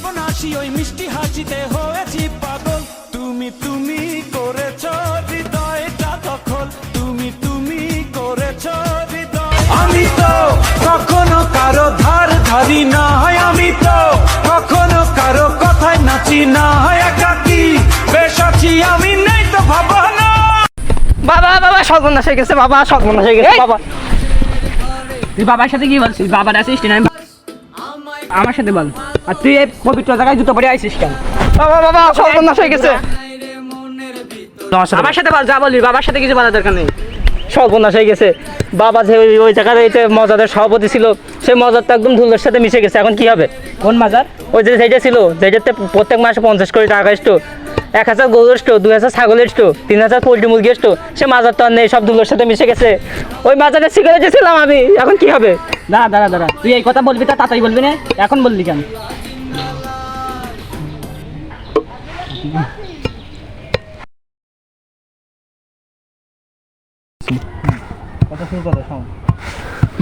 এখন আসি ওই মিষ্টি হাসিতে হয়েছি পাগল। তুমি তুমি করেছ হৃদয়টা দখল, তুমি তুমি করেছ হৃদয়। আমি তো কখনো কারো ধার ধারি না হয়, আমি তো কখনো কারো কথায় নাচি না হয়, একাকি বেশ আছি আমি, নেই তো ভাবনা। বাবা বাবা সর্বনাশ হয়ে গেছে, বাবা সর্বনাশ হয়ে গেছে। বাবা তুই বাবার সাথে কি বলছিস? বাবার আসিস না, আমার সাথে বল। আর তুই এই পবিত্র জায়গায় জুতো পরে আইসিস কেন? বাবা বাবা সর্বনাশ হয়ে গেছে। আমার সাথে বল, যা বলবি। বাবার সাথে কিছু বলার দরকার নেই। সর্বনাশ হয়ে গেছে। বাবা যে ওই জায়গায় মজাদের সভাপতি ছিল, সেই মজারটা একদম ধুলোর সাথে মিশে গেছে। এখন কি হবে? কোন মাজার? ওই যে যেটা ছিল, যেটাতে প্রত্যেক মাসে 50 কোটি টাকা আসতো, 1000 গরু আসতো, 2000 ছাগল আসতো, 3000 পোল্ট্রি মুরগি আসতো, সে মাজার তো আর নেই, সব ধুলোর সাথে মিশে গেছে। ওই মাজারে সিগারেটে ছিলাম আমি, এখন কি হবে? দাঁড়া দাঁড়া দাঁড়া, তুই এই কথা বলবি তা তাড়াতাড়ি বলবি না, এখন বললি কেন?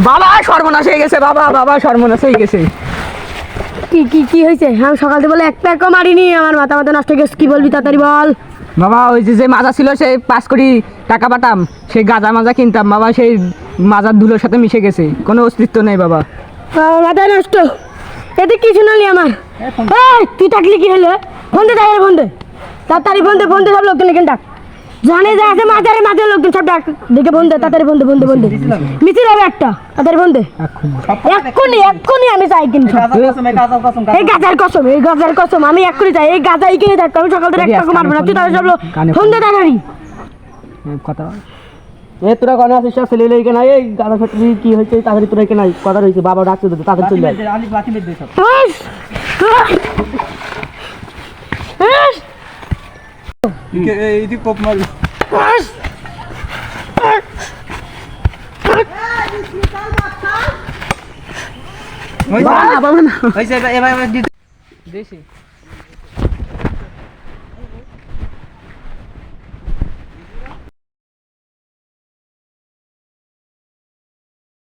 বাবা সর্বনাশ হয়ে গেছে, বাবা বাবা সর্বনাশ হয়ে গেছে। কি কি কি হয়েছে? আমি সকাল থেকে বলে এক প্যাকও মারিনি, আমার মাথা মাথা নষ্ট হয়ে গেছে। কি বলবি তাড়াতাড়ি বল। বাবা ওই যে মাজা ছিল, সেই 5 কোটি টাকা পাঠাম, সেই গাঁজা মাজা কিনতাম বাবা, সেই মাজার ধুলোর সাথে মিশে গেছে, কোনো অস্তিত্ব নেই বাবা। আমার মাথা নষ্ট, এতে কিছু নালি আমার। তুই থাকলি কি হলো? ফোন দে তাড়াতাড়ি, ফোন দে তাড়াতাড়ি, ফোন দে, ফোন দে, সব লোকজন এখানে ডাক, জানে যা আছে মাঝারে মাঝারে লোকজন সব ডাক, দেখে ফোন দে তাড়াতাড়ি, ফোন দে, ফোন দে, ফোন দে। মিছিল হবে একটা, তাড়াতাড়ি ফোন দে। এক্ষুনি এক্ষুনি আমি চাই কিন্তু এই গাজার কসম, এই গাজার কসম আমি এক্ষুনি চাই। এই গাজা এখানে থাকতো, আমি সকাল থেকে একটা মারবো না। তুই তাহলে সব লোক ফোন দে তাড়াতাড়ি। কথা তোরা কোনো আসিস সব ছেলে এখানে, এই গাঁদা ফ্যাক্টরি কি হয়েছে তাড়াতাড়ি তোরা এখানে কথা রয়েছে, বাবা ডাকতে দে, তাড়াতাড়ি চলে যায়। এইদিকে কোপ মারলো।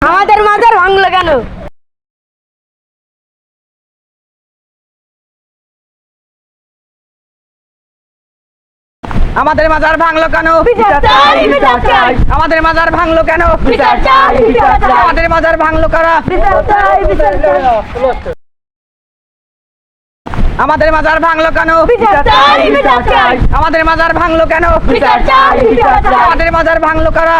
আমাদের মাজার ভাঙলো কেন? আমাদের মাজার ভাঙলো কেন? আমাদের মাজার ভাঙলো কেন? আমাদের মাজার ভাঙলো কারা? আমাদের মাজার ভাঙলো কেন? আমাদের মাজার ভাঙলো কেন? আমাদের মাজার ভাঙলো কারা?